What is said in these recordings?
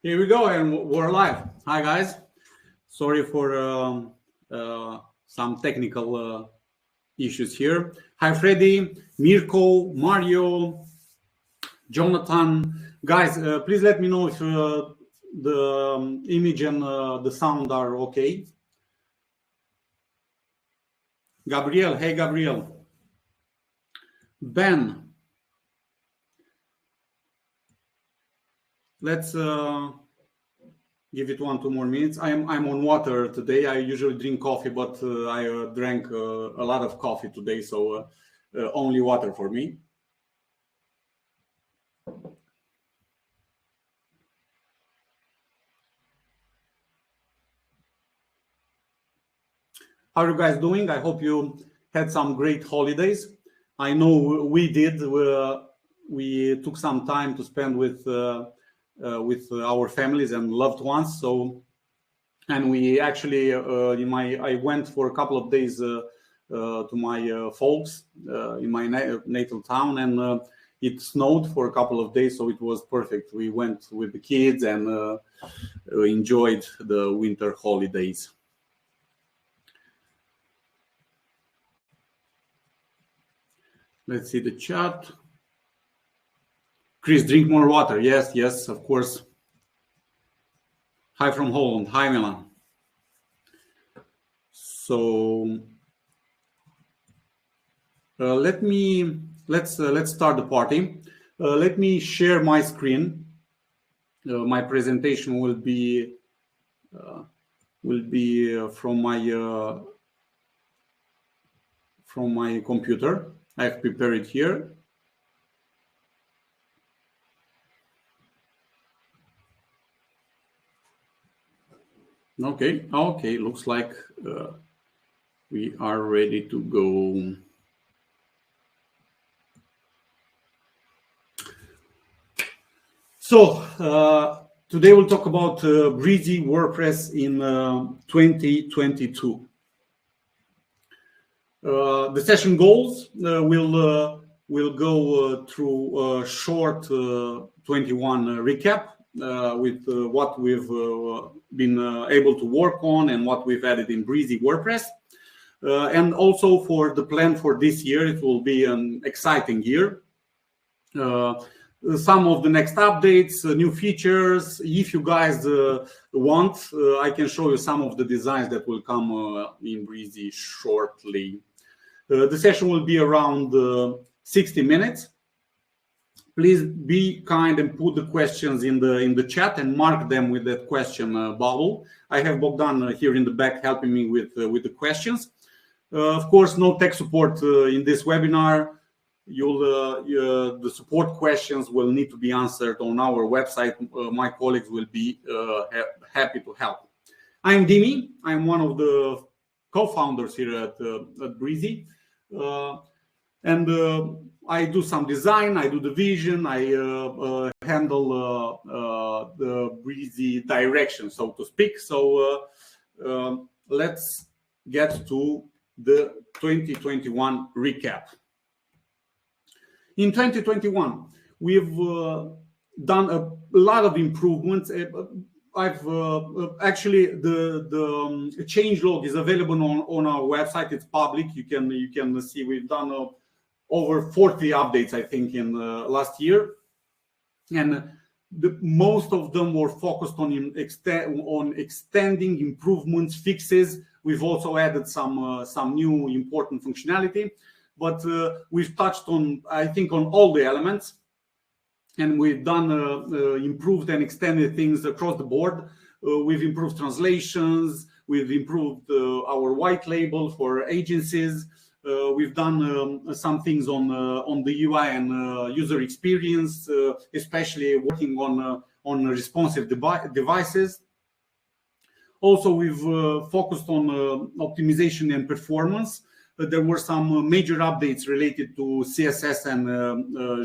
Here we go, and we're live. Hi, guys. Sorry for some technical issues here. Hi, Freddy, Mirko, Mario, Jonathan. Guys, please let me know if the image and the sound are okay. Gabriel, hey, Gabriel. Ben. Let's give it 1-2 more minutes. I'm on water today. I usually drink coffee, but I drank a lot of coffee today, so only water for me. How are you guys doing? I hope you had some great holidays. I know we did. We took some time to spend with our families and loved ones. So, and we actually, I went for a couple of days to my folks in my natal town, and it snowed for a couple of days, so it was perfect. We went with the kids and enjoyed the winter holidays. Let's see the chat. Chris, drink more water. Yes, yes, of course. Hi from Holland. Hi, Milan. So let's start the party. Let me share my screen. My presentation will be from my computer. I've prepared it here. Okay, looks like we are ready to go. So today we'll talk about Brizy WordPress in 2022. The session goals we'll go through a short 21 recap with what we've been able to work on and what we've added in Brizy WordPress. And also for the plan for this year, it will be an exciting year. Some of the next updates, new features. If you guys want, I can show you some of the designs that will come in Brizy shortly. The session will be around 60 minutes. Please be kind and put the questions in the chat and mark them with that question bubble. I have Bogdan here in the back helping me with the questions. Of course, no tech support in this webinar. The support questions will need to be answered on our website. My colleagues will be happy to help. I'm Dimi. I'm one of the co-founders here at Brizy. And I do some design, I do the vision, I handle the Brizy direction, so to speak. So let's get to the 2021 recap. In 2021, we've done a lot of improvements. I've actually the change log is available on our website. It's public. You can see we've done over 40 updates, I think, in last year, and most of them were focused on extending improvements, fixes. We've also added some new important functionality, but we've touched on, I think, on all the elements. And we've done improved and extended things across the board. We've improved translations. We've improved our white label for agencies. We've done some things on the UI and user experience, especially working on responsive devices. Also, we've focused on optimization and performance. There were some major updates related to CSS and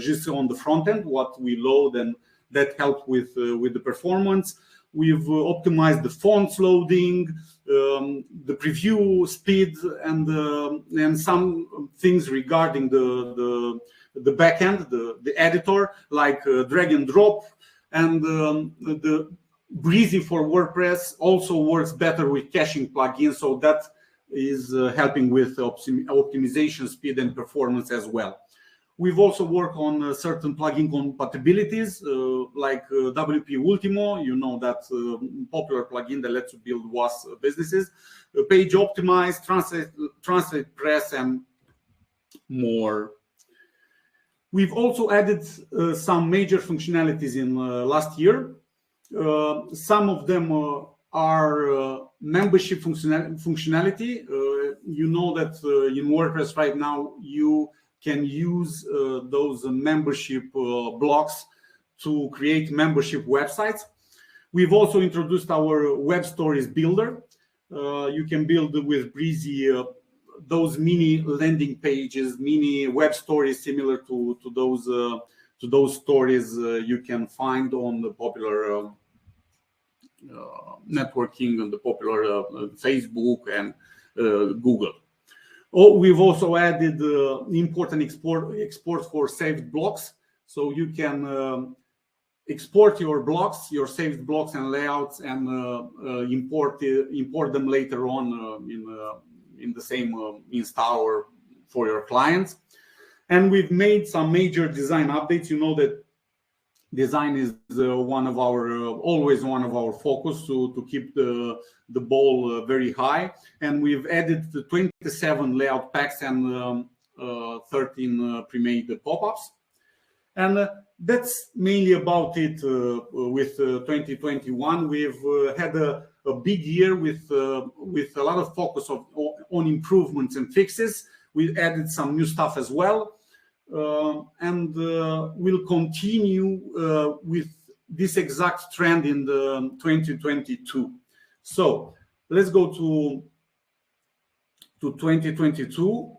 Gis on the front end, what we load, and that helped with the performance. We've optimized the fonts loading, the preview speed, and some things regarding the backend, the editor, like drag and drop, and Brizy for WordPress also works better with caching plugins, so that is helping with optimization, speed, and performance as well. We've also worked on certain plugin compatibilities, like WP Ultimo, you know, that popular plugin that lets you build WAS businesses, Page Optimize, Translate Press, and more. We've also added some major functionalities in last year. Some of them are membership functionality. You know that in WordPress right now you can use those membership blocks to create membership websites. We've also introduced our web stories builder. You can build with Brizy those mini landing pages, mini web stories similar to those stories you can find on the popular networking, on the popular Facebook and Google. We've also added import and export for saved blocks, so you can export your blocks, your saved blocks and layouts, and import them later on in the same installer for your clients. And we've made some major design updates. You know that design is always one of our focus to keep the ball very high. And we've added the 27 layout packs and 13 pre-made pop-ups. And that's mainly about it with 2021. We've had a big year with a lot of focus on improvements and fixes. We added some new stuff as well. And we'll continue with this exact trend in the 2022. So let's go to 2022.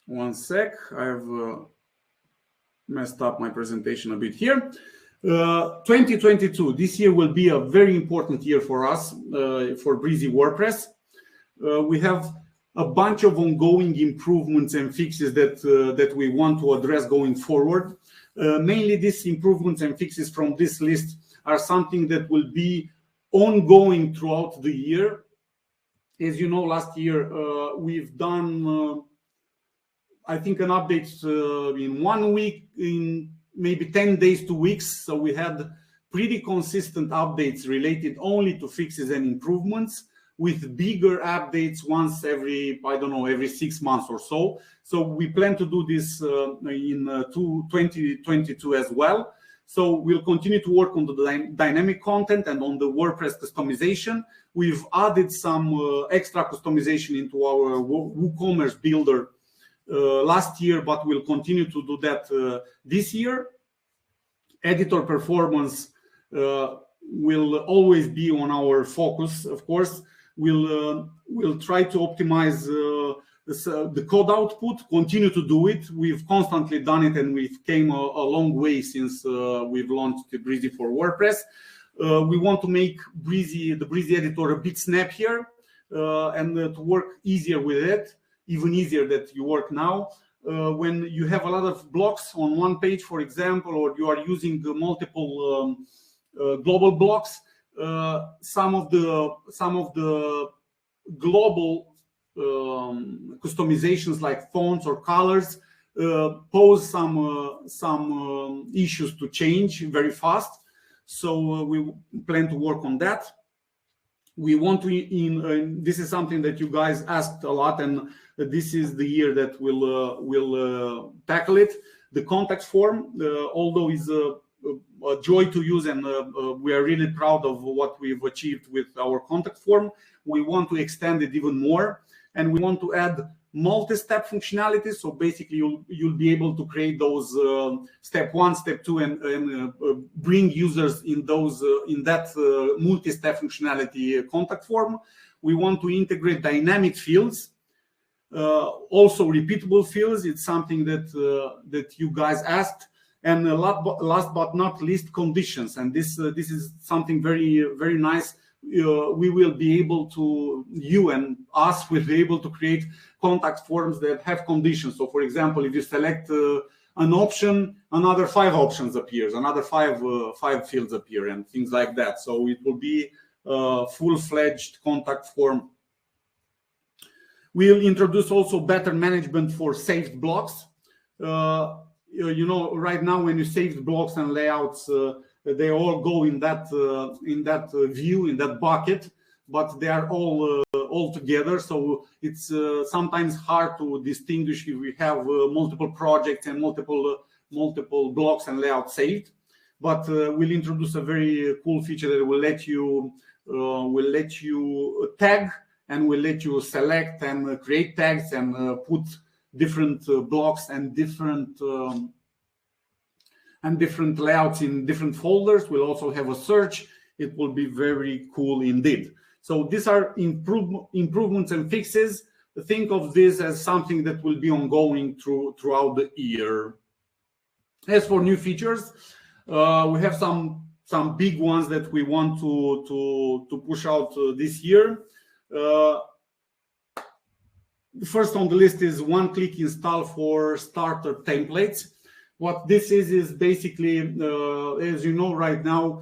One sec, I've messed up my presentation a bit here. 2022, this year will be a very important year for us, for Brizy WordPress. We have a bunch of ongoing improvements and fixes that we want to address going forward. Mainly these improvements and fixes from this list are something that will be ongoing throughout the year. As you know, last year we've done, I think, an update in 1 week, in maybe 10 days, 2 weeks. So we had pretty consistent updates related only to fixes and improvements, with bigger updates once every 6 months or so. So we plan to do this in 2022 as well. So we'll continue to work on the dynamic content and on the WordPress customization. We've added some extra customization into our WooCommerce builder last year, but we'll continue to do that this year. Editor performance will always be on our focus, of course. We'll try to optimize the code output, continue to do it. We've constantly done it, and we've came a long way since we've launched the Brizy for WordPress. We want to make the Brizy editor a bit snappier and to work easier with it, even easier that you work now. When you have a lot of blocks on one page, for example, or you are using multiple global blocks, some of the global customizations like fonts or colors pose some issues to change very fast. So we plan to work on that. We want to this is something that you guys asked a lot, and this is the year that we'll tackle it. The contact form, although is a joy to use, and we are really proud of what we've achieved with our contact form, we want to extend it even more, and we want to add multi-step functionality. So basically you'll be able to create those step 1, step 2, and bring users in that multi-step functionality contact form. We want to integrate dynamic fields, also repeatable fields. It's something that you guys asked. And last but not least, conditions. And this is something very, very nice. We will be able to, you and us will be able to create contact forms that have conditions. So for example, if you select an option, another 5 options appears, another five fields appear, and things like that. So it will be a full-fledged contact form. We'll introduce also better management for saved blocks. You know, right now when you save blocks and layouts, they all go in that view, in that bucket, but they are all together. So it's sometimes hard to distinguish if we have multiple projects and multiple blocks and layouts saved. But we'll introduce a very cool feature that will let you tag, and will let you select and create tags and put different blocks and different layouts in different folders. We'll also have a search. It will be very cool indeed. So these are improvements and fixes. Think of this as something that will be ongoing throughout the year. As for new features, we have some big ones that we want to push out this year. First on the list is one-click install for starter templates. What this is basically, as you know, right now,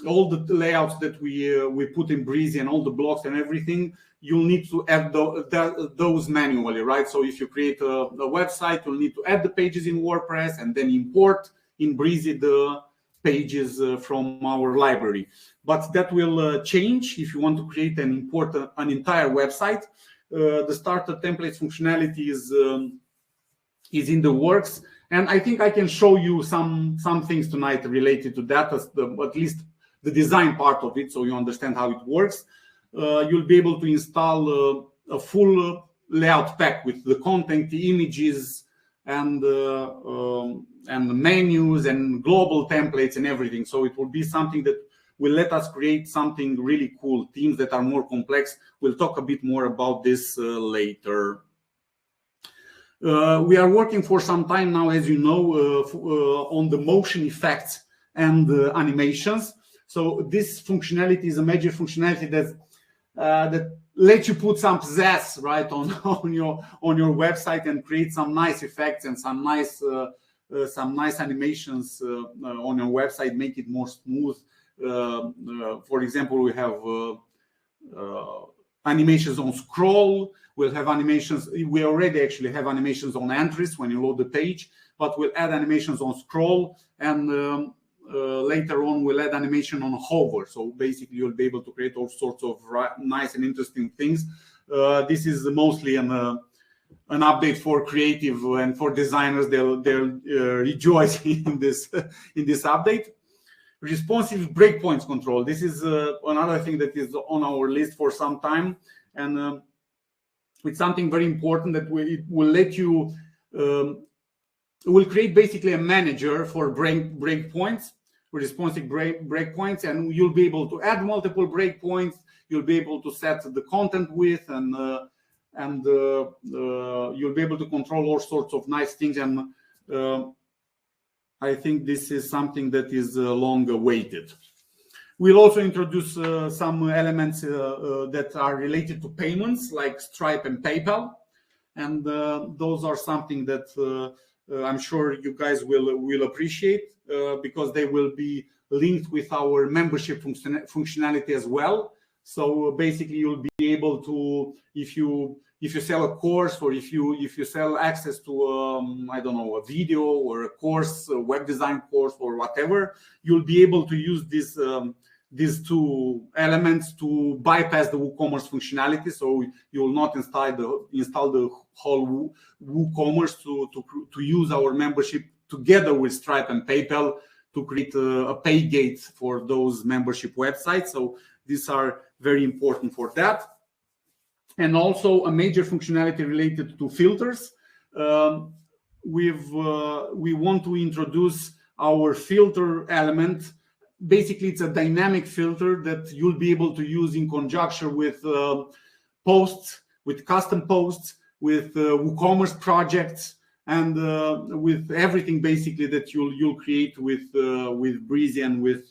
all the layouts that we put in Brizy and all the blocks and everything, you'll need to add those manually, right? So if you create a website, you'll need to add the pages in WordPress and then import in Brizy the pages from our library. But that will change if you want to create and import an entire website. The starter templates functionality is in the works, and I think I can show you some things tonight related to that, at least the design part of it, so you understand how it works. You'll be able to install a full layout pack with the content, the images, and the menus and global templates and everything. So it will be something that will let us create something really cool, themes that are more complex. We'll talk a bit more about this later. We are working for some time now, as you know, on the motion effects and animations. So this functionality is a major functionality that lets you put some pizzazz, right, on your website and create some nice effects and some nice animations on your website, make it more smooth. For example, we have animations on scroll. We'll have animations. We already actually have animations on entries when you load the page, but we'll add animations on scroll, and later on we'll add animation on hover. So basically you'll be able to create all sorts of nice and interesting things. This is mostly an update for creative and for designers. They'll rejoice in this update. Responsive breakpoints control. This is another thing that is on our list for some time, and it's something very important that it will let you. Will create basically a manager for breakpoints, responsive breakpoints, and you'll be able to add multiple breakpoints. You'll be able to set the content width, and you'll be able to control all sorts of nice things. And I think this is something that is long awaited. We'll also introduce some elements that are related to payments, like Stripe and PayPal, and those are something that I'm sure you guys will appreciate because they will be linked with our membership functionality as well. So basically, you'll be able to, if you sell a course, or if you sell access to I don't know, a video or a course, a web design course or whatever, you'll be able to use these two elements to bypass the WooCommerce functionality. So you will not install the whole WooCommerce to use our membership together with Stripe and PayPal to create a pay gate for those membership websites. So these are very important for that. And also a major functionality related to filters. We want to introduce our filter element. Basically, it's a dynamic filter that you'll be able to use in conjunction with posts, with custom posts, with WooCommerce projects, and with everything basically that you'll create with Brizy and with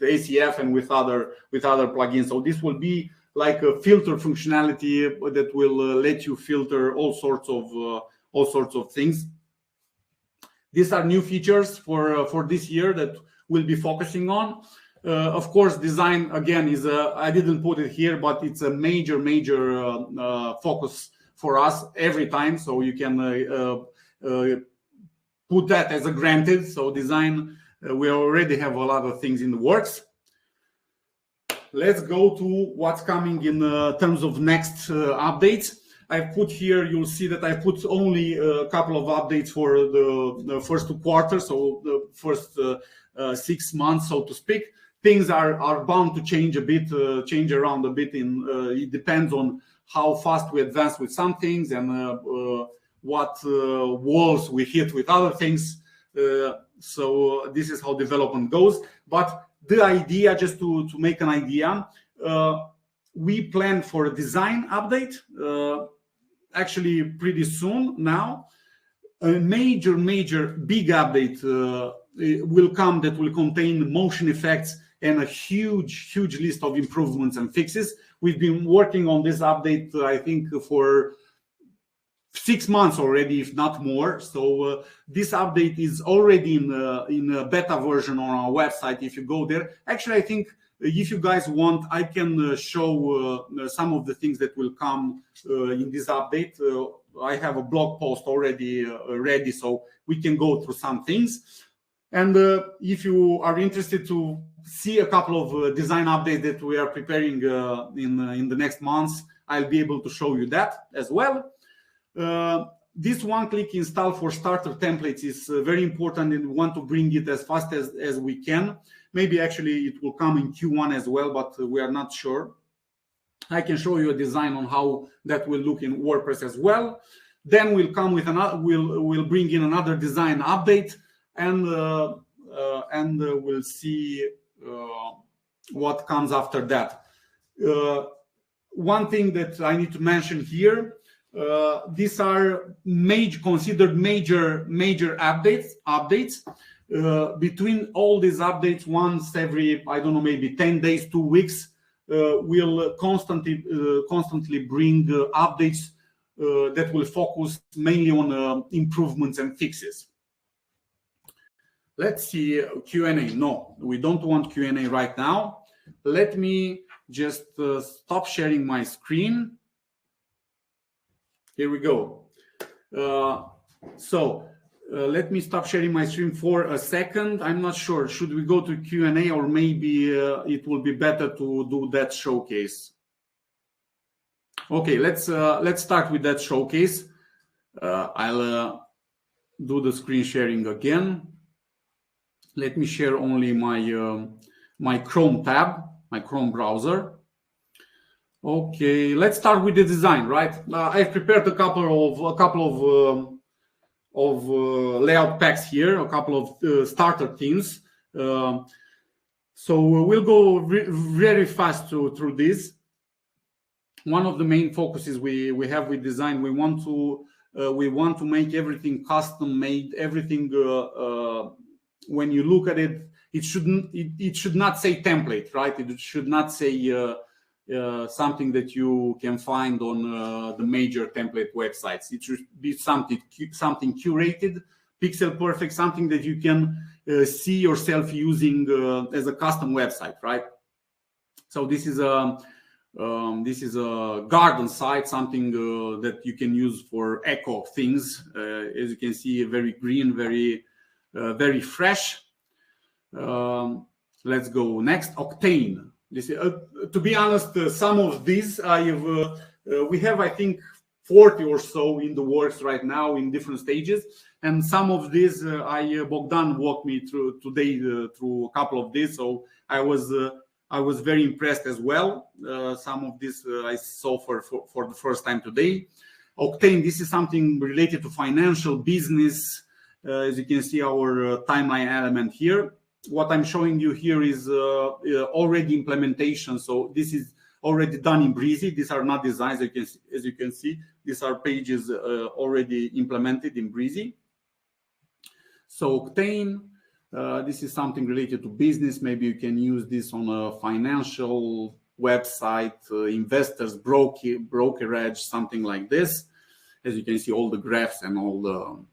ACF and with other plugins. So this will be like a filter functionality that will let you filter all sorts of things. These are new features for this year that we'll be focusing on. Of course, design again is I didn't put it here, but it's a major focus for us every time. So you can put that as a granted. So design, we already have a lot of things in the works. Let's go to what's coming in terms of next updates. I've put here, you'll see that I put only a couple of updates for the first 2 quarters, so the first 6 months, so to speak. Things are bound to change a bit, change around a bit. It depends on how fast we advance with some things and what walls we hit with other things. So this is how development goes. But the idea, just to make an idea, we plan for a design update actually pretty soon now. A major big update will come that will contain motion effects and a huge list of improvements and fixes. We've been working on this update, I think, for 6 months already, if not more. So this update is already in a beta version on our website. If you go there, actually, I think if you guys want, I can show some of the things that will come in this update. I have a blog post already ready, so we can go through some things. And if you are interested to see a couple of design updates that we are preparing in the next months, I'll be able to show you that as well. This one-click install for starter templates is very important, and we want to bring it as fast as we can. Maybe actually it will come in Q1 as well, but we are not sure. I can show you a design on how that will look in WordPress as well. Then we'll come with another. We'll bring in another design update, and we'll see what comes after that. One thing that I need to mention here. These are considered major updates. Between all these updates, once every, I don't know, maybe 10 days, 2 weeks, we'll constantly bring updates that will focus mainly on improvements and fixes. Let's see Q&A. No, we don't want Q&A right now. Let me just stop sharing my screen. Here we go. Let me stop sharing my screen for a second. I'm not sure. Should we go to Q&A, or maybe it will be better to do that showcase? Okay, let's start with that showcase. I'll do the screen sharing again. Let me share only my Chrome tab, my Chrome browser. Okay, let's start with the design, right? I've prepared a couple of layout packs here, a couple of starter themes. So we'll go very fast through this. One of the main focuses we have with design, we want to make everything custom made. Everything when you look at it, it should not say template, right? It should not say something that you can find on the major template websites. It should be something curated, pixel perfect, something that you can see yourself using as a custom website, right? So this is a garden site, something that you can use for eco things. As you can see, very green, very fresh. Let's go next. Octane. This, to be honest, some of these we have, I think, 40 or so in the works right now in different stages, and some of these Bogdan walked me through today through a couple of these, so I was very impressed as well. Some of this I saw for the first time today. Octane, this is something related to financial business. As you can see, our timeline element here. What I'm showing you here is already implementation. So this is already done in Brizy. These are not designs. As you can see, these are pages already implemented in Brizy. So Octane, this is something related to business. Maybe you can use this on a financial website, investors, brokerage, something like this. As you can see, all the graphs and all the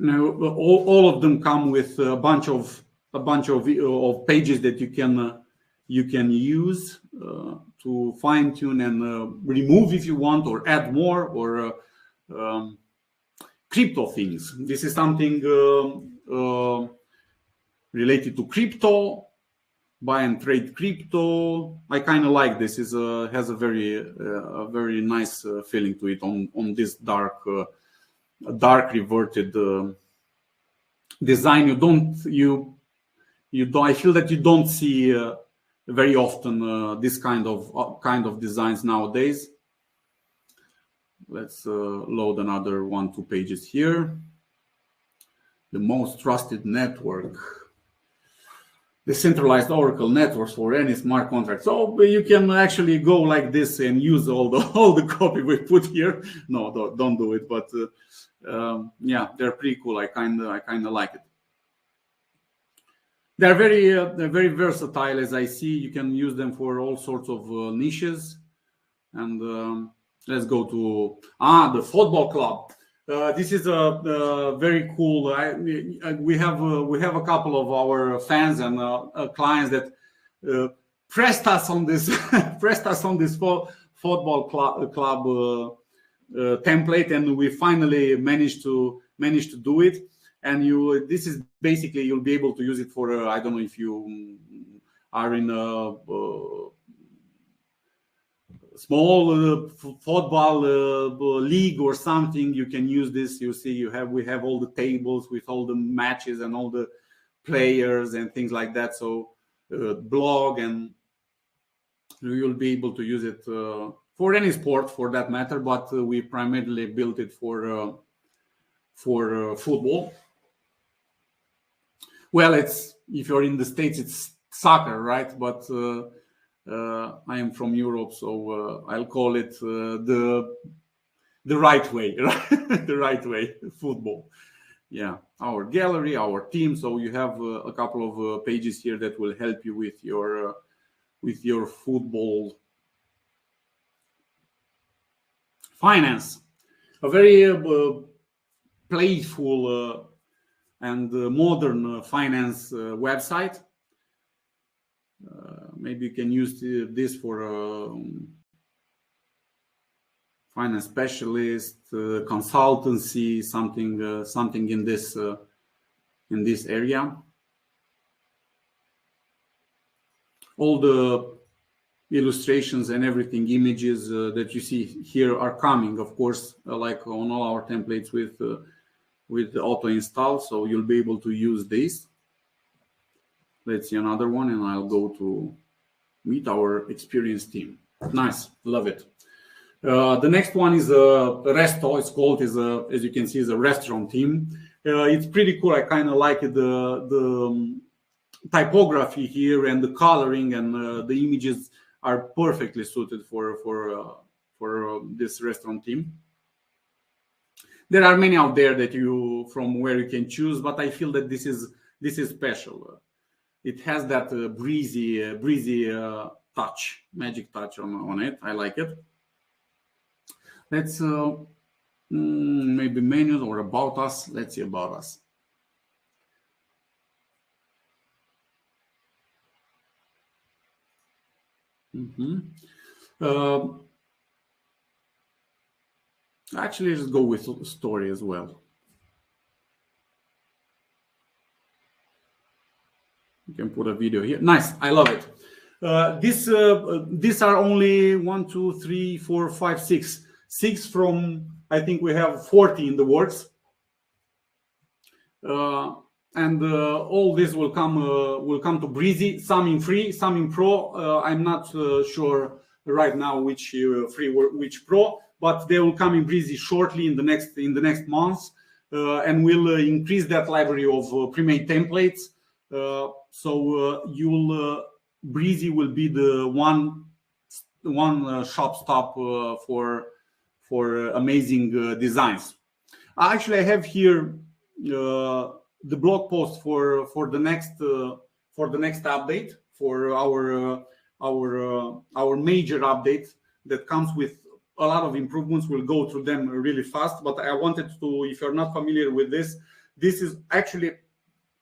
Now, all of them come with a bunch of pages that you can use to fine tune and remove if you want, or add more, or crypto things. This is something related to crypto, buy and trade crypto. I kind of like this. Is has a very nice feeling to it on this dark reverted design. I feel that you don't see very often this kind of designs nowadays. Let's load another 1-2 pages here. The most trusted network, decentralized Oracle networks for any smart contract. So you can actually go like this and use all the copy we put here. No, don't do it. But yeah, they're pretty cool. I kind of like it. They're very versatile, as I see. You can use them for all sorts of niches. And let's go to the football club. This is a very cool. We have a couple of our fans and clients that pressed us on this football club template, and we finally managed to do it. And this is basically, you'll be able to use it for I don't know if you are in a small football league or something. You can use this. You see, we have all the tables with all the matches and all the players and things like that. So blog, and you'll be able to use it for any sport for that matter. But we primarily built it for football. Well, if you're in the States, it's soccer, right? But I am from Europe, so I'll call it the right way, right? The right way, football. Yeah, our gallery, our team. So you have a couple of pages here that will help you with your football finance. A very playful and modern finance website. Maybe you can use this for finance specialist, consultancy, something in this area. All the illustrations and everything, images that you see here are coming, of course, like on all our templates with auto install. So you'll be able to use this. Let's see another one, and I'll go to meet our experienced team. Nice, love it. The next one is a resto. It's called, as you can see, is a restaurant team. It's pretty cool. I kind of like it. The typography here and the coloring and the images are perfectly suited for this restaurant team. There are many out there from where you can choose, but I feel that this is special. It has that breezy touch, magic touch on it. I like it. Let's maybe menus or about us. Let's see about us. Actually, let's go with story as well. You can put a video here. Nice, I love it. These are only 1, 2, 3, 4, 5, 6 from, I think we have 40 in the works, and all this will come to Brizy. Some in free, some in pro. I'm not sure right now which free, which pro, but they will come in Brizy shortly in the next months, and we'll increase that library of pre-made templates. So Brizy will be the one shop stop for amazing designs. Actually, I have here the blog post for the next update, for our major update that comes with a lot of improvements. We'll go through them really fast, but I wanted to, if you're not familiar with this, This is actually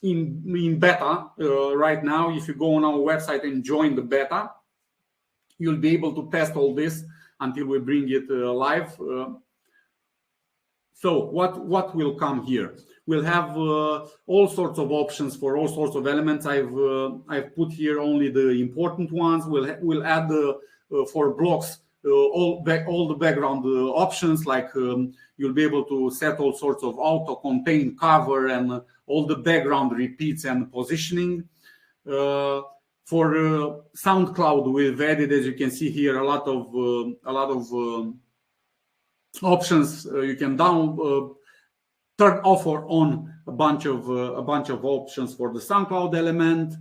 in beta right now. If you go on our website and join the beta, you'll be able to test all this until we bring it live. So what will come here? We'll have all sorts of options for all sorts of elements. I've put here only the important ones. We'll add for blocks all the background options, like you'll be able to set all sorts of auto contain cover and all the background repeats and positioning. For SoundCloud, we've added, as you can see here, a lot of options. You can turn off or on a bunch of options for the SoundCloud element.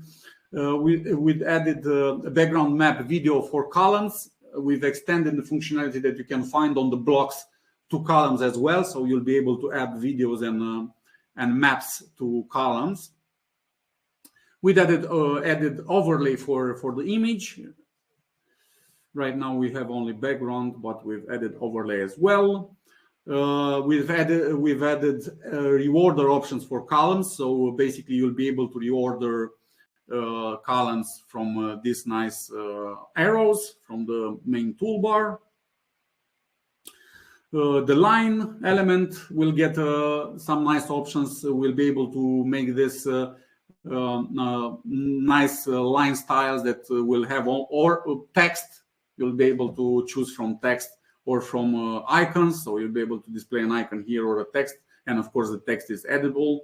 We've added a background map video for columns. We've extended the functionality that you can find on the blocks to columns as well, so you'll be able to add videos and maps to columns. We've added overlay for the image. Right now we have only background, but we've added overlay as well. We've added reorder options for columns. So basically, you'll be able to reorder columns from these nice arrows from the main toolbar. The line element will get some nice options. We'll be able to make this nice line styles that will have or text. You'll be able to choose from text or from icons. So you'll be able to display an icon here or a text. And of course, the text is editable.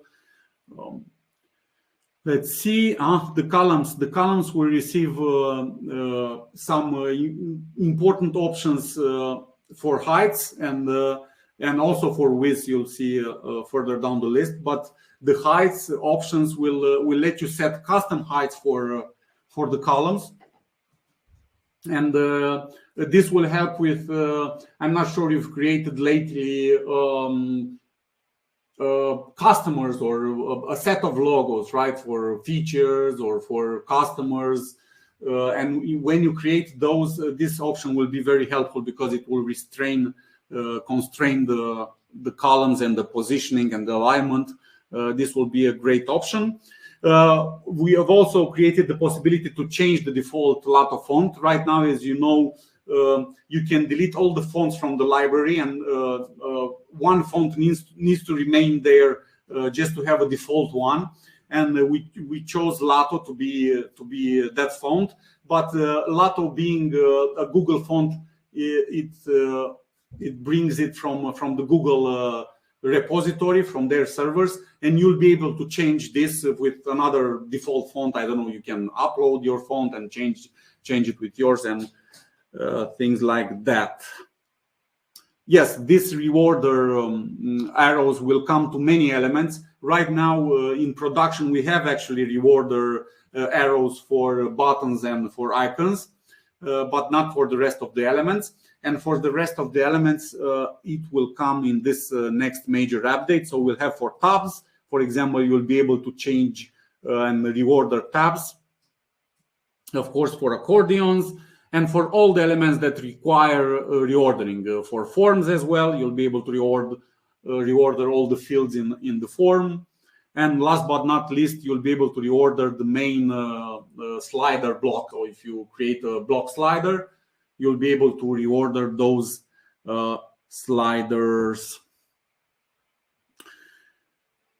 Let's see. The columns. The columns will receive some important options for heights and also for width. You'll see further down the list. But the heights options will let you set custom heights for the columns. And this will help with, I'm not sure if you've created lately customers or a set of logos, right, for features or for customers. And when you create those, this option will be very helpful because it will constrain the columns and the positioning and the alignment. This will be a great option. We have also created the possibility to change the default Lato font. Right now, as you know, you can delete all the fonts from the library, and one font needs to remain there just to have a default one. And we chose Lato to be that font. But Lato being a Google font, it brings it from the Google repository, from their servers, and you'll be able to change this with another default font. I don't know, you can upload your font and change it with yours and things like that. Yes, this reorder arrows will come to many elements. Right now in production, we have actually reorder arrows for buttons and for icons, but not for the rest of the elements. And for the rest of the elements, it will come in this next major update. So we'll have for tabs, for example, you'll be able to change and reorder tabs. Of course, for accordions and for all the elements that require reordering. For forms as well, you'll be able to reorder all the fields in the form. And last but not least, you'll be able to reorder the main slider block. Or if you create a block slider, you'll be able to reorder those sliders.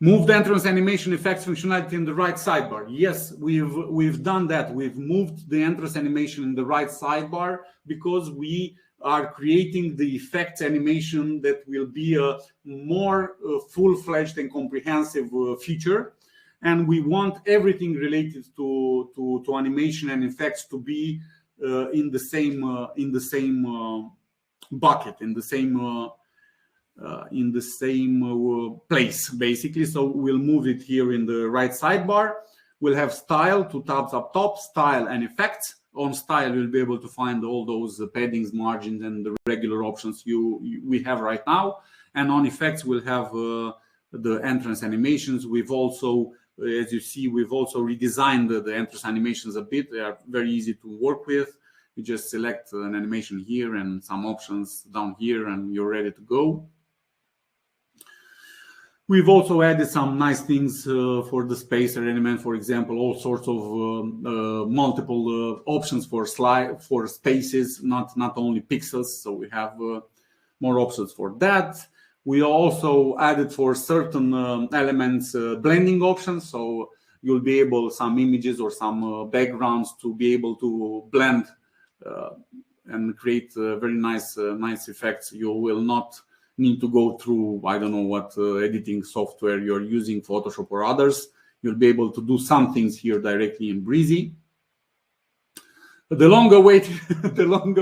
Move the entrance animation effects functionality in the right sidebar. Yes, we've done that. We've moved the entrance animation in the right sidebar because we are creating the effects animation that will be a more full-fledged and comprehensive feature. And we want everything related to animation and effects to be in the same bucket, in the same place, basically. So we'll move it here in the right sidebar. We'll have style, 2 tabs up top, style and effects. On style, you'll be able to find all those paddings, margins, and the regular options we have right now. And on effects, we'll have the entrance animations. We've also, as you see, we've also redesigned the entrance animations a bit. They are very easy to work with. You just select an animation here and some options down here, and you're ready to go. We've also added some nice things for the spacer element, for example, all sorts of multiple options for spaces, not only pixels. So we have more options for that. We also added for certain elements blending options. So you'll be able, some images or some backgrounds, to be able to blend and create very nice effects. You will not need to go through, I don't know what editing software you're using, Photoshop or others. You'll be able to do some things here directly in Brizy. The longer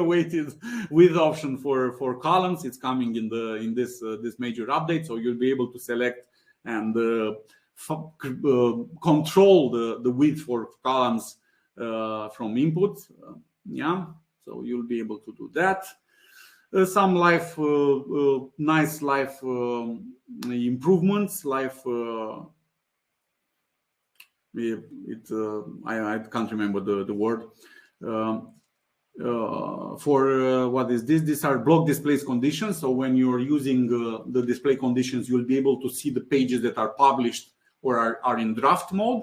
awaited width option for columns, it's coming in this major update. So you'll be able to select and control the width for columns from input. Yeah, so you'll be able to do that. Some nice live improvements. I can't remember the word. What is this? These are block displays conditions. So when you're using the display conditions, you'll be able to see the pages that are published or are in draft mode.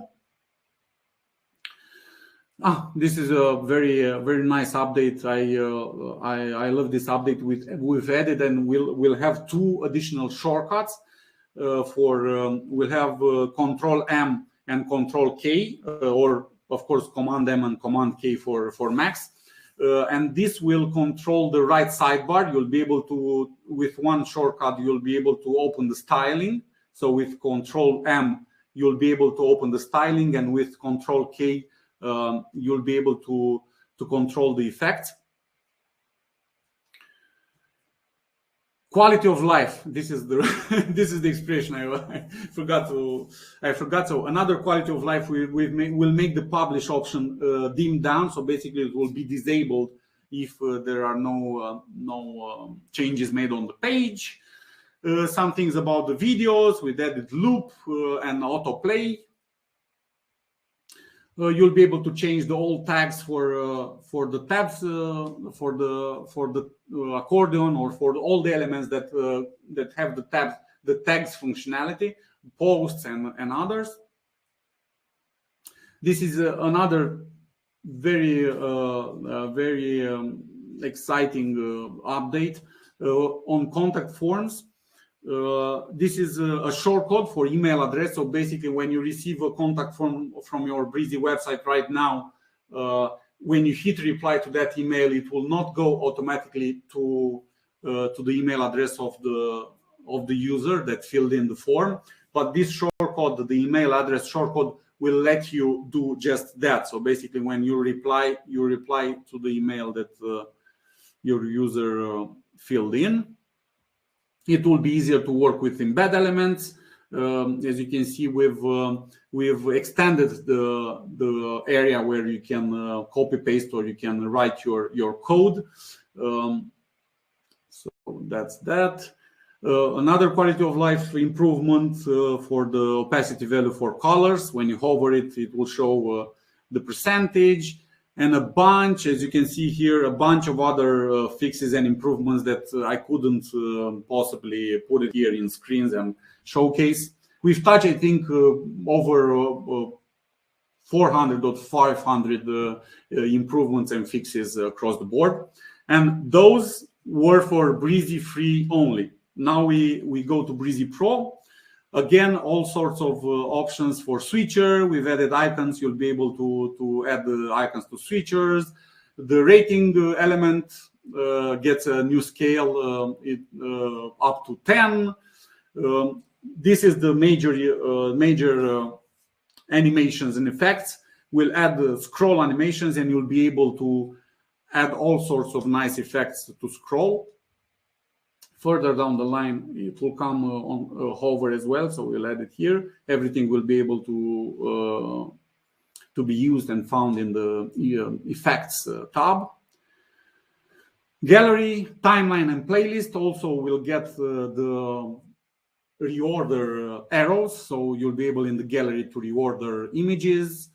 This is a very nice update. I love this update. We've added, and we'll have two additional shortcuts we'll have Control M and Control K, or of course Command M and Command K for Macs. And this will control the right sidebar. You'll be able to, with one shortcut, you'll be able to open the styling. So with Control M, you'll be able to open the styling, and with Control K, you'll be able to control the effects. Quality of life. This is the the expression I forgot. So another quality of life will make the publish option dimmed down. So basically, it will be disabled if there are no changes made on the page. Some things about the videos with added loop and autoplay. You'll be able to change the old tags for the tabs, for the accordion, or for all the elements that have the tags functionality, posts and others. This is another very exciting update on contact forms. This is a shortcut for email address. So basically, when you receive a contact form from your Brizy website right now, when you hit reply to that email, it will not go automatically to the email address of the user that filled in the form. But this shortcut, the email address shortcut, will let you do just that. So basically, when you reply to the email that your user filled in. It will be easier to work with embed elements. As you can see, we've extended the area where you can copy paste, or you can write your code. So that's that. Another quality of life improvement for the opacity value for colors. When you hover it, it will show the percentage. And a bunch, as you can see here, a bunch of other fixes and improvements that I couldn't possibly put it here in screens and showcase. We've touched, I think, over 400 or 500 improvements and fixes across the board. And those were for Brizy Free only. Now we go to Brizy Pro. Again, all sorts of options for switcher. We've added icons. You'll be able to add the icons to switchers. The rating element gets a new scale up to 10. This is the major animations and effects. We'll add the scroll animations, and you'll be able to add all sorts of nice effects to scroll. Further down the line, it will come on hover as well, so we'll add it here. Everything will be able to be used and found in the effects tab. Gallery, timeline, and playlist also will get the reorder arrows, so you'll be able in the gallery to reorder images.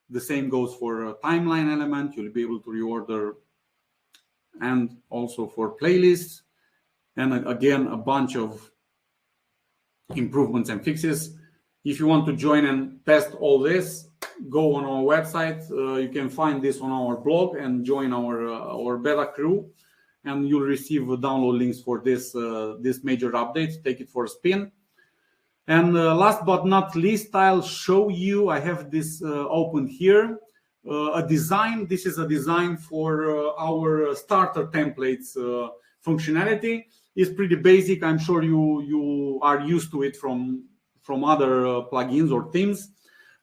The same goes for a timeline element. You'll be able to reorder, and also for playlists. And again, a bunch of improvements and fixes. If you want to join and test all this, go on our website. You can find this on our blog and join our beta crew, and you'll receive download links for this major update. Take it for a spin. And last but not least, I'll show you, I have this open here, a design. This is a design for our starter templates functionality. It's pretty basic. I'm sure you are used to it from other plugins or themes.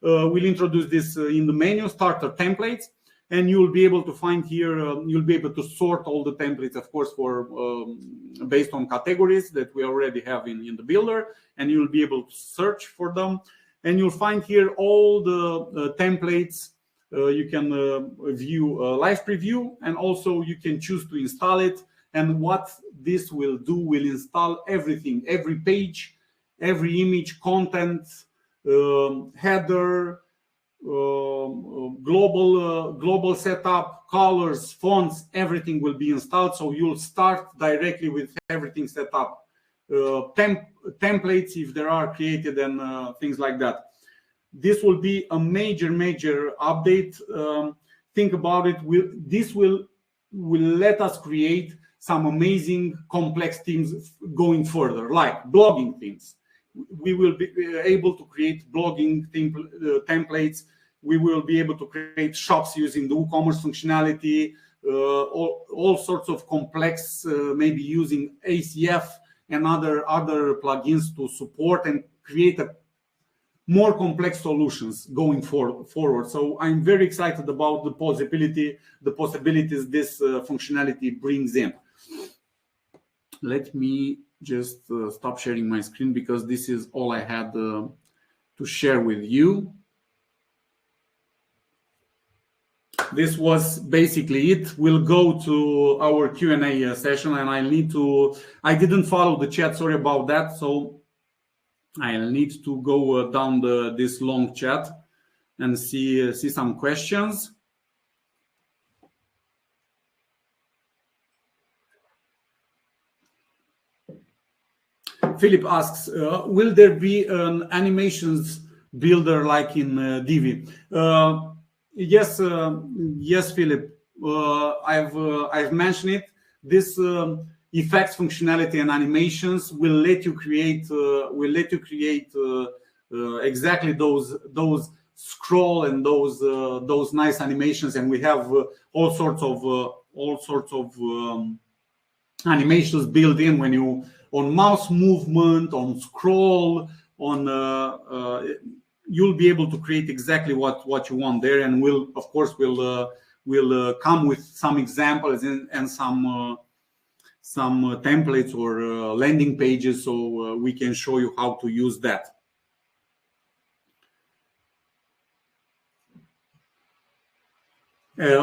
We'll introduce this in the menu, starter templates, and you'll be able to find here, you'll be able to sort all the templates, of course, for based on categories that we already have in the builder, and you'll be able to search for them. And you'll find here all the templates. You can view a live preview, and also you can choose to install it. And what this will do, will install everything, every page, every image, content, header, global setup, colors, fonts, everything will be installed. So you'll start directly with everything set up. Templates, if there are created, and things like that. This will be a major update. Think about it. This will let us create some amazing complex themes going further, like blogging themes. We will be able to create blogging templates. We will be able to create shops using the WooCommerce functionality, all sorts of complex, maybe using ACF and other plugins to support and create more complex solutions going forward. So I'm very excited about the possibilities this functionality brings in. Let me just stop sharing my screen, because this is all I had to share with you. This was basically it. We'll go to our Q&A session, and I didn't follow the chat, sorry about that. So I'll need to go down this long chat and see some questions. Philip asks, will there be an animations builder like in Divi? Yes, Philip. I've mentioned it. This effects functionality and animations will let you create exactly those scroll and those nice animations, and we have all sorts of animations built in when you on mouse movement, on scroll, on you'll be able to create exactly what you want there, and we'll come with some examples and some templates or landing pages, so we can show you how to use that.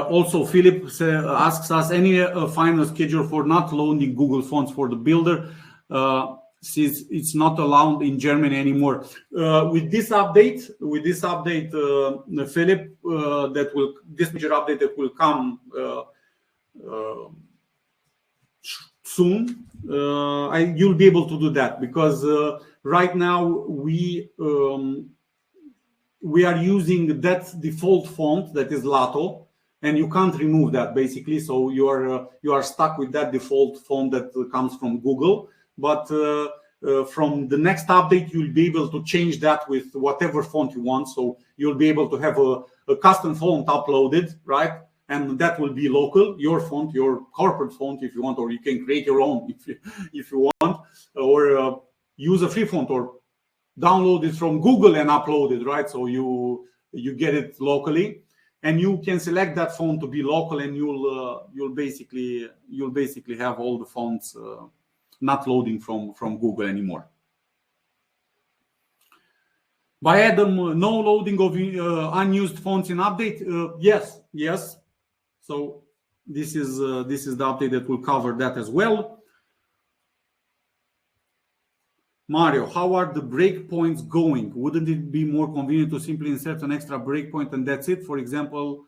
Also, Philip asks us any final schedule for not loading Google Fonts for the builder, since it's not allowed in Germany anymore. With this update, Philip, this major update that will come soon, you'll be able to do that, because right now we are using that default font that is Lato, and you can't remove that basically. So you are stuck with that default font that comes from Google. But from the next update, you'll be able to change that with whatever font you want. So you'll be able to have a custom font uploaded, right? And that will be local, your font, your corporate font if you want, or you can create your own if you want, or use a free font, or download it from Google and upload it, right? So you get it locally, and you can select that font to be local, and you'll basically have all the fonts not loading from Google anymore. By Adam, no loading of unused fonts in update. Yes. So this is the update that will cover that as well. Mario, how are the breakpoints going? Wouldn't it be more convenient to simply insert an extra breakpoint and that's it? For example,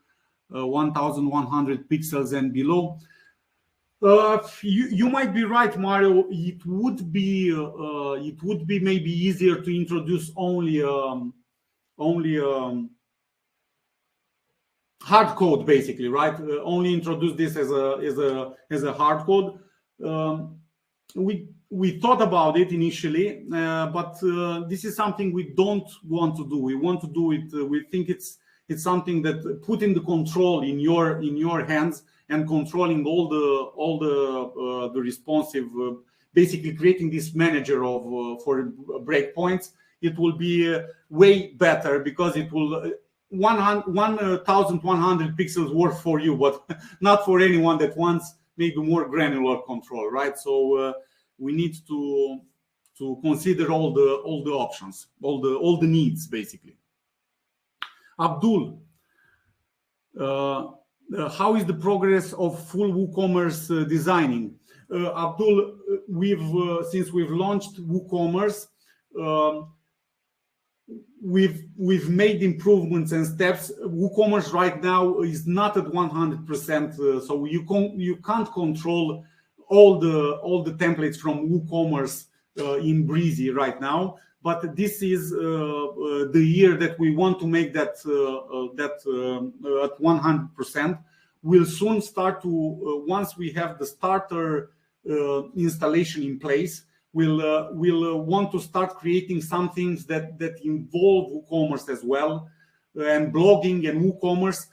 1100 pixels and below. You might be right, Mario. It would be maybe easier to introduce only hard code, basically, right? Only introduce this as a hard code. We thought about it initially, but this is something we don't want to do. We want to do it. We think it's something that putting the control in your hands and controlling all the responsive, basically creating this manager of for breakpoints. It will be way better because it will 1,100 pixels work for you, but not for anyone that wants maybe more granular control, right? So we need to consider all the options, all the needs, basically. Abdul, how is the progress of full WooCommerce designing? Abdul, since we've launched WooCommerce, we've made improvements and steps. WooCommerce right now is not at 100%, so you can't control all the templates from WooCommerce in Brizy right now. But this is the year that we want to make that at 100%. We'll soon start to once we have the starter installation in place. We'll want to start creating some things that involve WooCommerce as well, and blogging and WooCommerce,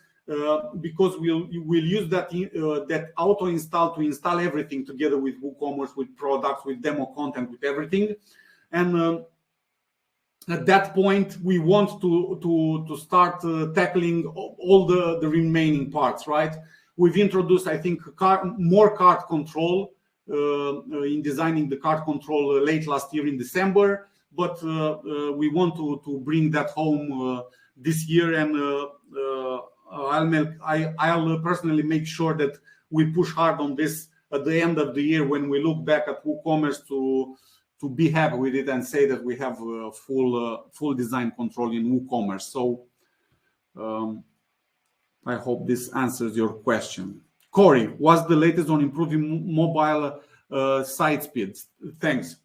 because we'll use that auto install to install everything together with WooCommerce, with products, with demo content, with everything. And at that point, we want to start tackling all the remaining parts. Right? We've introduced, I think, more cart control. In designing the cart control late last year in December, but we want to bring that home this year, and I'll personally make sure that we push hard on this at the end of the year when we look back at WooCommerce to be happy with it and say that we have full design control in WooCommerce. So I hope this answers your question. Corey, what's the latest on improving mobile site speeds? Thanks.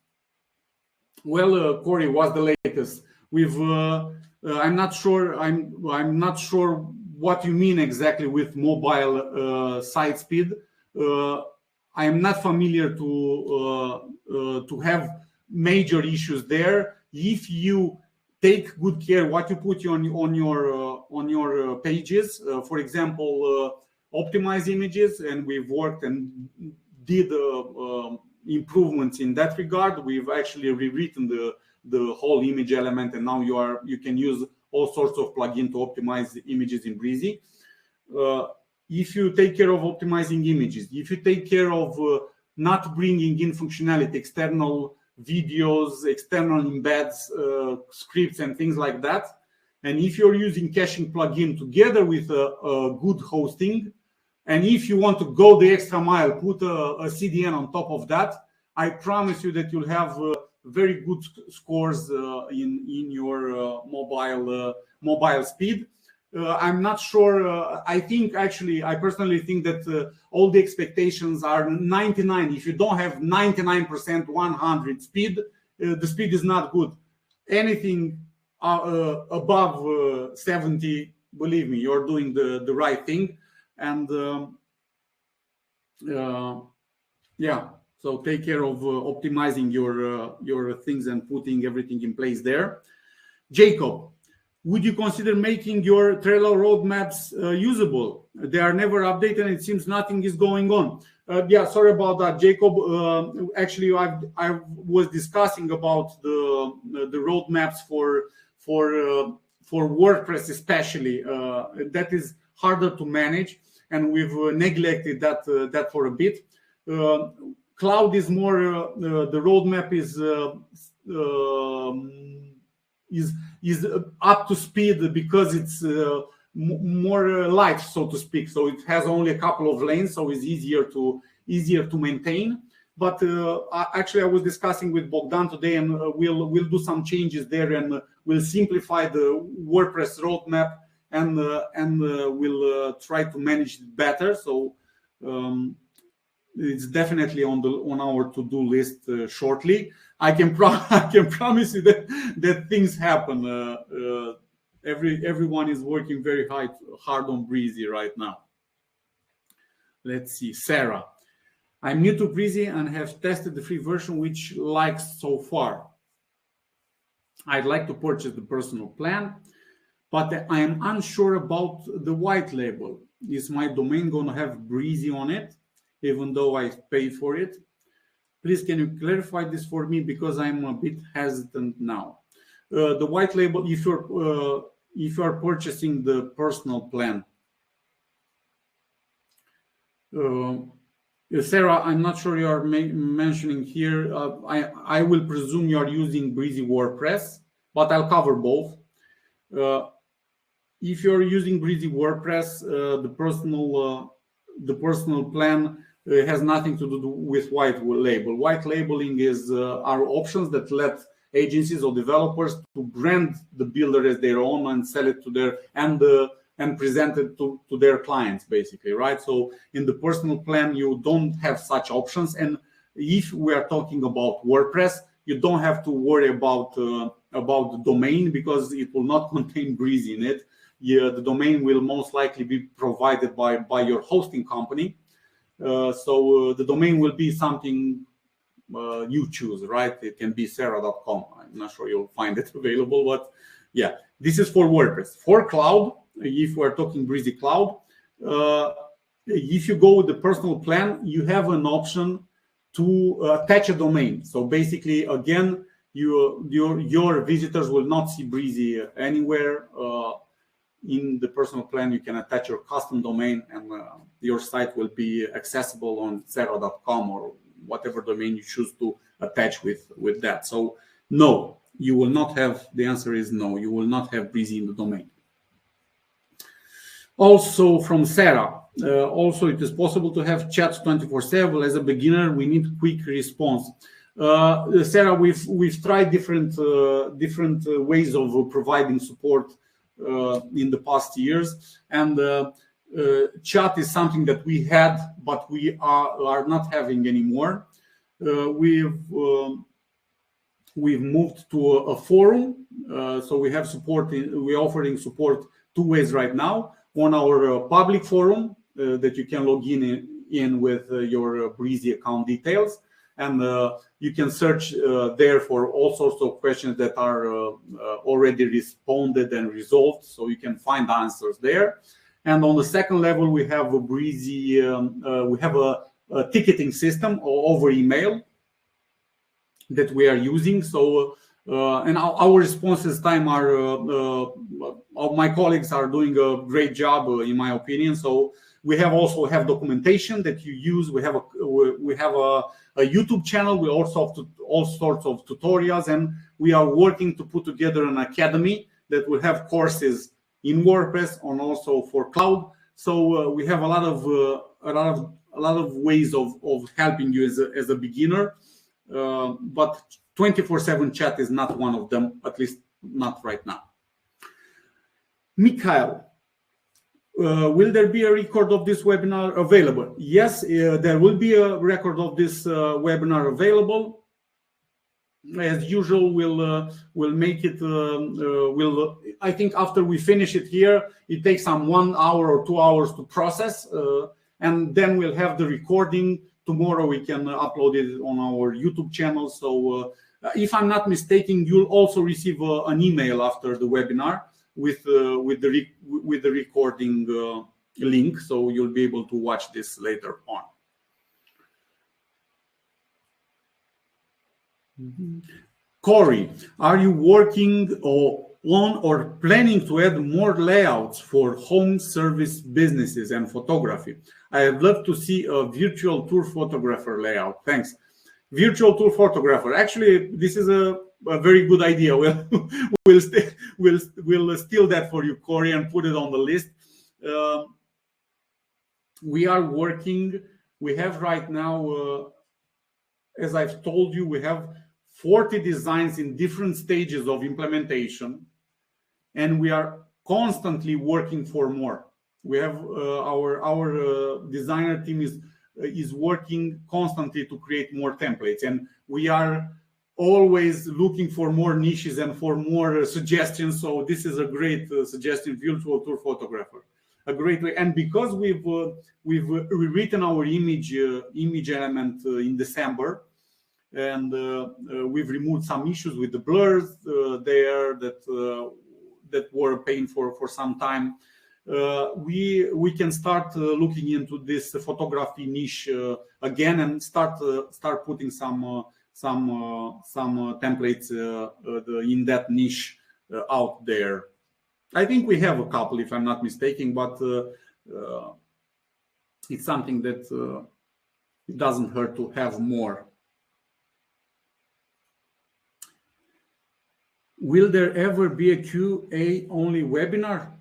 Well, Corey, what's the latest? I'm not sure. I'm not sure what you mean exactly with mobile site speed. I am not familiar to have major issues there. If you take good care what you put on your pages, for example. Optimize images, and we've worked and did improvements in that regard. We've actually rewritten the whole image element, and now you can use all sorts of plugins to optimize the images in Brizy. If you take care of optimizing images, if you take care of not bringing in functionality, external videos, external embeds, scripts, and things like that, and if you're using caching plugin together with a good hosting, and if you want to go the extra mile, put a CDN on top of that, I promise you that you'll have very good scores in your mobile speed. I'm not sure. I personally think that all the expectations are 99. If you don't have 99% 100 speed, the speed is not good. Anything above 70, believe me, you're doing the right thing. And yeah, so take care of optimizing your things and putting everything in place there. Jacob, would you consider making your Trello roadmaps usable? They are never updated, and it seems nothing is going on. Yeah, sorry about that, Jacob. Actually, I was discussing about the roadmaps for WordPress, especially. That is harder to manage, and we've neglected that for a bit. Cloud is more. The roadmap is up to speed because it's more light, so to speak. So it has only a couple of lanes, so it's easier to maintain. But actually, I was discussing with Bogdan today, and we'll do some changes there, and we'll simplify the WordPress roadmap, and we'll try to manage it better. So it's definitely on our to-do list shortly. I can promise you that things happen. Everyone is working very hard on Brizy right now. Let's see, Sarah. I'm new to Brizy and have tested the free version, which likes so far. I'd like to purchase the personal plan, but I am unsure about the white label. Is my domain going to have Brizy on it, even though I paid for it? Please, can you clarify this for me, because I'm a bit hesitant now. The white label, if you are purchasing the personal plan, Sarah, I'm not sure you are mentioning here. I will presume you are using Brizy WordPress, but I'll cover both. If you're using Brizy WordPress, the personal plan has nothing to do with white label. White labeling are options that let agencies or developers to brand the builder as their own and sell it to their and present it to their clients, basically, right? So in the personal plan, you don't have such options. And if we are talking about WordPress, you don't have to worry about the domain, because it will not contain Brizy in it. The domain will most likely be provided by your hosting company. So the domain will be something you choose, right? It can be sarah.com. I'm not sure you'll find it available, but yeah, this is for WordPress. For cloud, if we're talking Brizy Cloud, if you go with the personal plan, you have an option to attach a domain. So basically, again, your visitors will not see Brizy anywhere. In the personal plan, you can attach your custom domain, and your site will be accessible on sarah.com or whatever domain you choose to attach with that. So no, you will not have, the answer is no, you will not have Brizy in the domain. Also from Sarah, also it is possible to have chat 24/7. As a beginner, we need quick response. Sarah, we've tried different ways of providing support in the past years, and chat is something that we had, but we are not having anymore. We've moved to a forum, so we have support. We're offering support two ways right now. On our public forum that you can log in with your Brizy account details, and you can search there for all sorts of questions that are already responded and resolved, so you can find answers there. And on the second level, we have a Brizy, we have a ticketing system over email that we are using. So and our responses time my colleagues are doing a great job, in my opinion. So we also have documentation that you use. We have a YouTube channel. We also have all sorts of tutorials, and we are working to put together an academy that will have courses in WordPress and also for cloud. So we have a lot of ways of helping you as a beginner, but 24/7 chat is not one of them, at least not right now. Mikhail, will there be a record of this webinar available? Yes, there will be a record of this webinar available. As usual, we'll make it. I think after we finish it here, it takes some 1 hour or 2 hours to process, and then we'll have the recording. Tomorrow we can upload it on our YouTube channel. So if I'm not mistaken, you'll also receive an email after the webinar with the recording link, so you'll be able to watch this later on. Corey, are you working on or planning to add more layouts for home service businesses and photography? I'd love to see a virtual tour photographer layout. Thanks. Virtual tour photographer. Actually, this is a very good idea. We'll steal that for you, Corey, and put it on the list. We are working. We have right now, as I've told you, we have 40 designs in different stages of implementation, and we are constantly working for more. We have our designer team is is working constantly to create more templates, and we are always looking for more niches and for more suggestions. So this is a great suggestion, virtual tour photographer, a great way. And because we've rewritten our image element in December, and we've removed some issues with the blurs there that were a pain for some time. We can start looking into this photography niche again and start putting some templates in that niche out there. I think we have a couple, if I'm not mistaken, but it's something that it doesn't hurt to have more. Will there ever be a QA only webinar?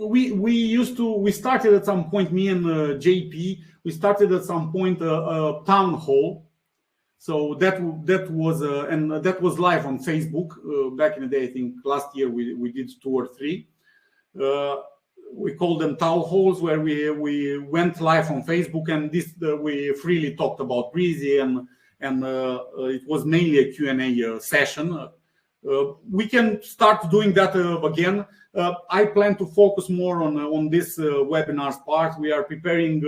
We started at some point, me and JP, we started at some point a town hall. So that was and that was live on Facebook back in the day. I think last year we did 2 or 3. We called them town halls, where we went live on Facebook, and we freely talked about Brizy, and it was mainly a Q&A session. We can start doing that again. I plan to focus more on this webinars part. We are preparing.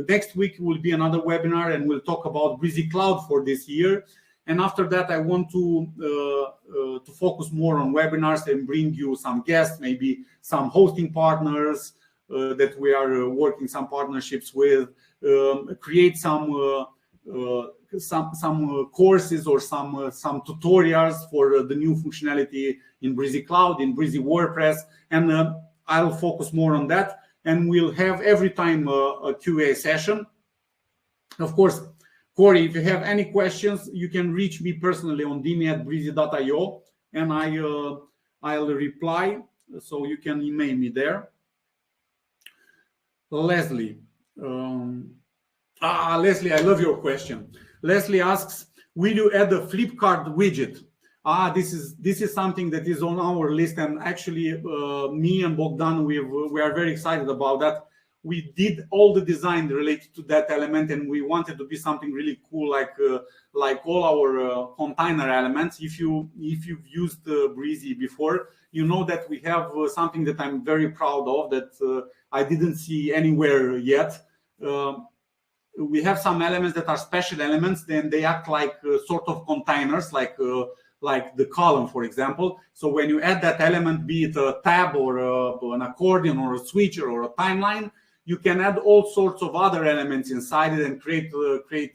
Next week will be another webinar, and we'll talk about Brizy Cloud for this year. And after that, I want to focus more on webinars and bring you some guests, maybe some hosting partners that we are working some partnerships with, create some courses or some tutorials for the new functionality in Brizy Cloud, in Brizy WordPress, and I'll focus more on that. And we'll have every time a QA session. Of course, Corey, if you have any questions, you can reach me personally on dimi@brizy.io, and I'll reply. So you can email me there. Leslie. Leslie, I love your question. Leslie asks, will you add a flip card widget? This is something that is on our list, and actually me and Bogdan, we are very excited about that. We did all the design related to that element, and we wanted to be something really cool, like all our container elements. If you've used Brizy before, you know that we have something that I'm very proud of that I didn't see anywhere yet. We have some elements that are special elements, then they act like sort of containers, like the column, for example. So when you add that element, be it a tab or an accordion or a switcher or a timeline, you can add all sorts of other elements inside it and create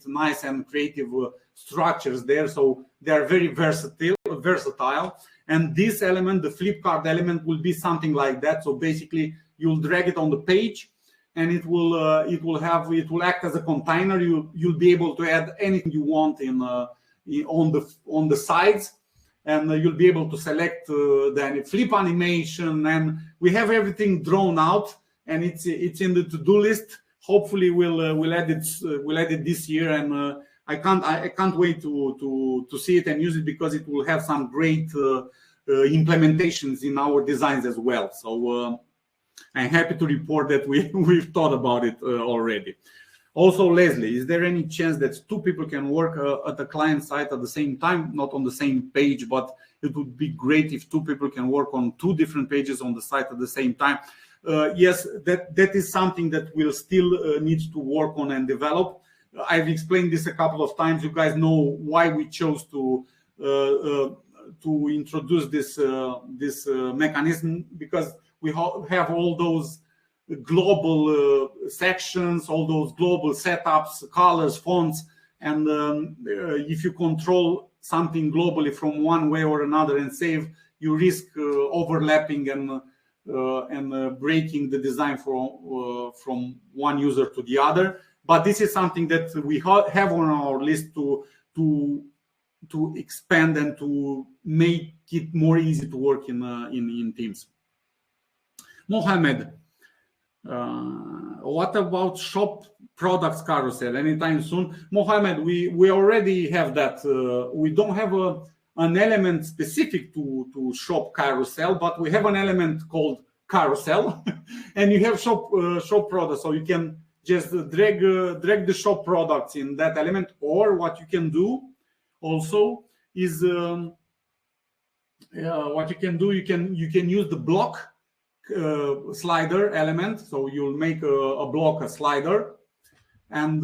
nice and creative structures there. So they are very versatile. And this element, the flip card element, will be something like that. So basically, you'll drag it on the page, and it will act as a container. You'll be able to add anything you want on the sides, and you'll be able to select the flip animation, and we have everything drawn out, and it's in the to-do list. Hopefully we'll add it this year, and I can't wait to see it and use it, because it will have some great implementations in our designs as well. So I'm happy to report that we've thought about it already. Also, Leslie, is there any chance that 2 people can work at the client side at the same time, not on the same page, but it would be great if 2 people can work on 2 different pages on the site at the same time? Yes, that is something that we'll still need to work on and develop. I've explained this a couple of times. You guys know why we chose to introduce this mechanism, because we have all those global sections, all those global setups, colors, fonts, and if you control something globally from one way or another and save, you risk overlapping and breaking the design from one user to the other. But this is something that we have on our list to expand and to make it more easy to work in Teams. Mohammed, what about shop products carousel anytime soon? Mohammed, we already have that. We don't have an element specific to shop carousel, but we have an element called carousel, and you have shop products, so you can just drag the shop products in that element. Or what you can do also is what you can do, you can use the block slider element. So you'll make a block, a slider, and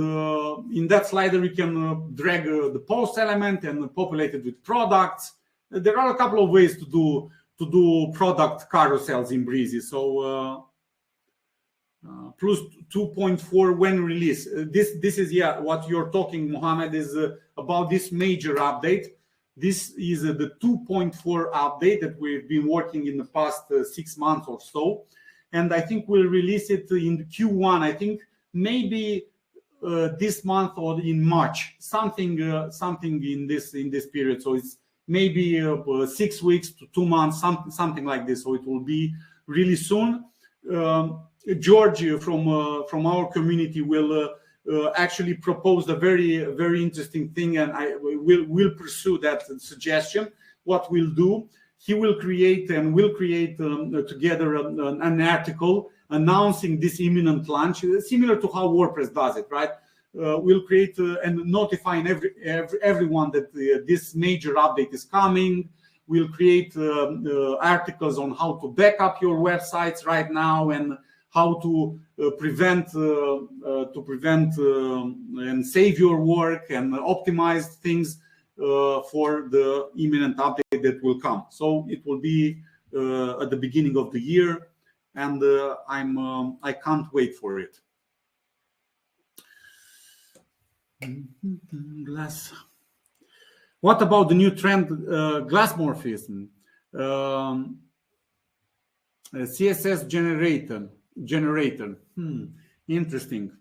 in that slider you can drag the post element and populate it with products. There are a couple of ways to do product carousels in Brizy. So plus 2.4 when release. This is, yeah, what you're talking, Mohammed, is about this major update. This is the 2.4 update that we've been working in the past 6 months or so, and I think we'll release it in Q1. I think maybe this month or in March, something in this period. So it's maybe 6 weeks to 2 months, something like this. So it will be really soon. George from our community will actually proposed a very interesting thing, and I will pursue that suggestion. What we'll do, he will create together an article announcing this imminent launch, similar to how WordPress does it, right? We'll create and notifying everyone that this major update is coming. We'll create articles on how to back up your websites right now, and how to prevent and save your work and optimize things for the imminent update that will come. So it will be at the beginning of the year, and I can't wait for it. Glass. What about the new trend, glassmorphism? CSS generator. Interesting.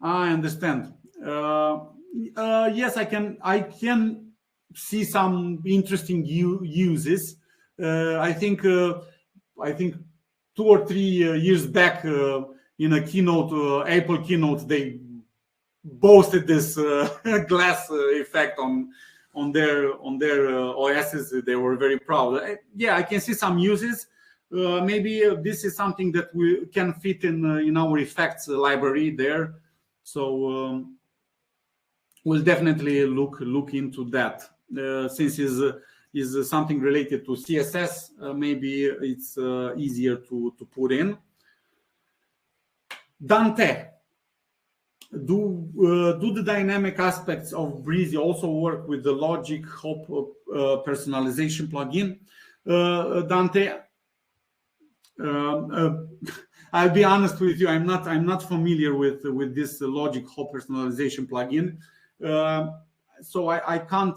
I understand. Yes, I can see some interesting uses. I think 2 or 3 years back in a keynote, Apple keynote, they boasted this glass effect on their OSs. They were very proud. Yeah, I can see some uses. Maybe this is something that we can fit in our effects library there. So we'll definitely look into that. Since is something related to CSS, maybe it's easier to put in. Dante, do the dynamic aspects of Brizy also work with the Logic Hop personalization plugin? Dante, I'll be honest with you. I'm not familiar with this Logic Hop personalization plugin, so I can't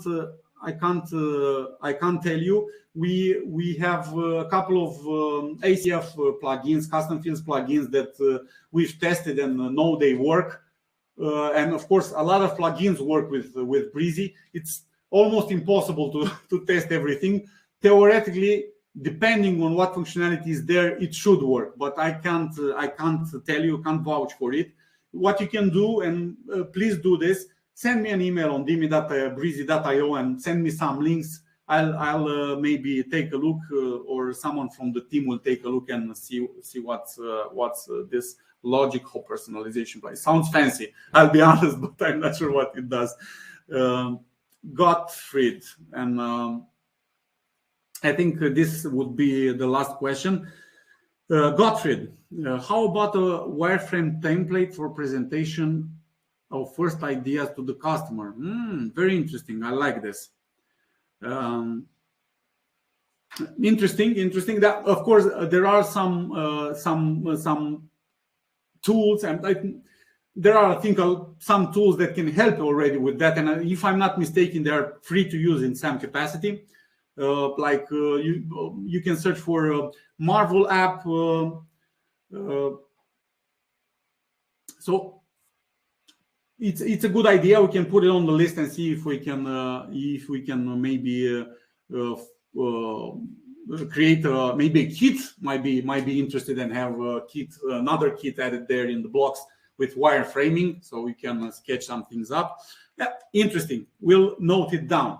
tell you. We have a couple of ACF plugins, custom fields plugins that we've tested and know they work. And of course, a lot of plugins work with Brizy. It's almost impossible to test everything. Theoretically, depending on what functionality is there, it should work, but I can't tell you, can't vouch for it. What you can do, and please do this, send me an email on dimi.brizy.io and send me some links. I'll maybe take a look, or someone from the team will take a look and see what's this Logic Hop personalization plugin. Sounds fancy, I'll be honest, but I'm not sure what it does. Gottfried, and I think this would be the last question. Gottfried, how about a wireframe template for presentation of first ideas to the customer? Very interesting. I like this. Interesting. That, of course, there are some tools, and there are, I think, some tools that can help already with that. And if I'm not mistaken, they are free to use in some capacity. Like you can search for Marvel app. So it's a good idea. We can put it on the list and see if we can maybe create maybe a kit. Might be interested and have a kit, another kit added there in the blocks with wireframing, so we can sketch some things up. Yeah, interesting. We'll note it down.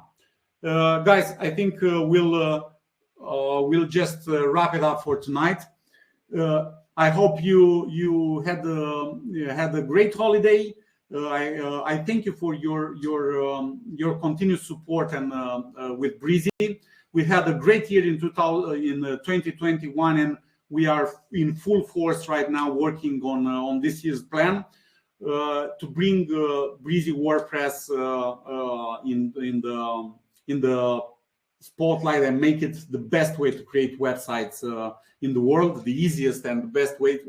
Guys, I think we'll we'll just wrap it up for tonight. I hope you had a great holiday. I thank you for your continued support and with Brizy. We had a great year in 2021, and we are in full force right now working on this year's plan to bring Brizy WordPress in the spotlight and make it the best way to create websites in the world, the easiest and the best way.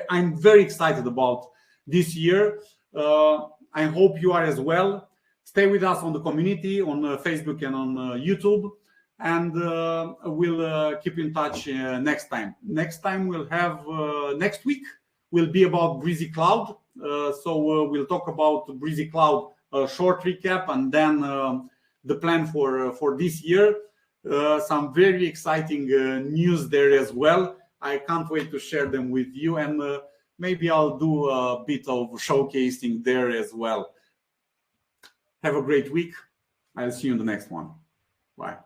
I'm very excited about this year. I hope you are as well. Stay with us on the community, on Facebook and on YouTube, and we'll keep in touch next time. Next time we'll have, next week will be about Brizy Cloud. So we'll talk about Brizy Cloud, a short recap, and then the plan for this year. Some very exciting news there as well. I can't wait to share them with you, and maybe I'll do a bit of showcasing there as well. Have a great week. I'll see you in the next one. Bye.